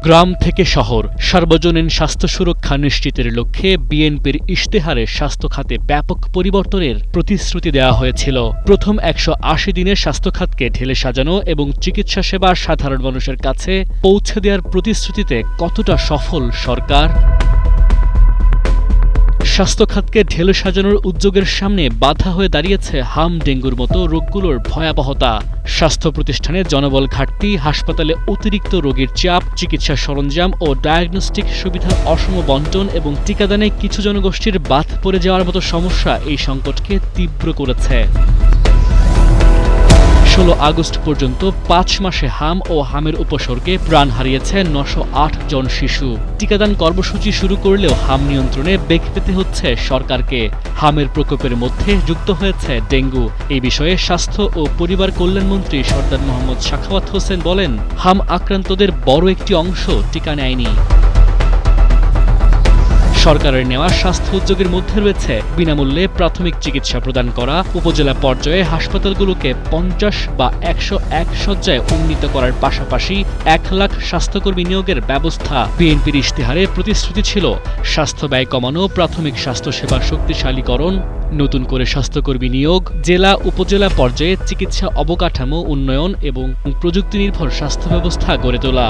গ্রাম থেকে শহর, সার্বজনীন স্বাস্থ্য সুরক্ষা নিশ্চিতের লক্ষ্যে বিএনপির ইশতেহারে স্বাস্থ্য খাতে ব্যাপক পরিবর্তনের প্রতিশ্রুতি দেওয়া হয়েছিল। প্রথম ১৮০ দিনে স্বাস্থ্য খাতকে ঢেলে সাজানো এবং চিকিৎসা সেবা সাধারণ মানুষের কাছে পৌঁছে দেওয়ার প্রতিশ্রুতিতে কতটা সফল সরকার? স্বাস্থ্য খাতকে ঢেলে সাজানোর উদ্যোগের সামনে বাধা হয়ে দাঁড়িয়েছে হাম ডেঙ্গুর মতো রোগগুলোর ভয়াবহতা। স্বাস্থ্য প্রতিষ্ঠানে জনবল ঘাটতি, হাসপাতালে অতিরিক্ত রোগীর চাপ, চিকিৎসা সরঞ্জাম ও ডায়াগনস্টিক সুবিধার অসম বণ্টন এবং টিকাদানে কিছু জনগোষ্ঠীর বাদ পড়ে যাওয়ার মতো সমস্যা এই সংকটকে তীব্র করেছে। ১৬ আগস্ট পর্যন্ত ৫ মাসে হাম ও হামের উপসর্গে প্রাণ হারিয়েছে ৯০৮ জন শিশু। টিকাদান কর্মসূচি শুরু করলেও হাম নিয়ন্ত্রণে বেগ পেতে হচ্ছে সরকারকে। হামের প্রকোপের মধ্যে যুক্ত হয়েছে ডেঙ্গু। এই বিষয়ে স্বাস্থ্য ও পরিবার কল্যাণমন্ত্রী সরদার মোহাম্মদ সাখাওয়াত হোসেন বলেন, হাম আক্রান্তদের বড় একটি অংশ টিকা নেয়নি। সরকারের নেওয়া স্বাস্থ্য উদ্যোগের মধ্যে রয়েছে বিনামূল্যে প্রাথমিক চিকিৎসা প্রদান করা, উপজেলা পর্যায়ে হাসপাতালগুলোকে ৫০ বা ১০১ শয্যায় উন্নীত করার পাশাপাশি ১ লাখ স্বাস্থ্যকর্মী নিয়োগের ব্যবস্থা। বিএনপির ইশতেহারে প্রতিশ্রুতি ছিল স্বাস্থ্য ব্যয় কমানো, প্রাথমিক স্বাস্থ্যসেবা শক্তিশালীকরণ, নতুন করে স্বাস্থ্যকর্মী নিয়োগ, জেলা উপজেলা পর্যায়ে চিকিৎসা অবকাঠামো উন্নয়ন এবং প্রযুক্তি নির্ভর স্বাস্থ্য ব্যবস্থা গড়ে তোলা।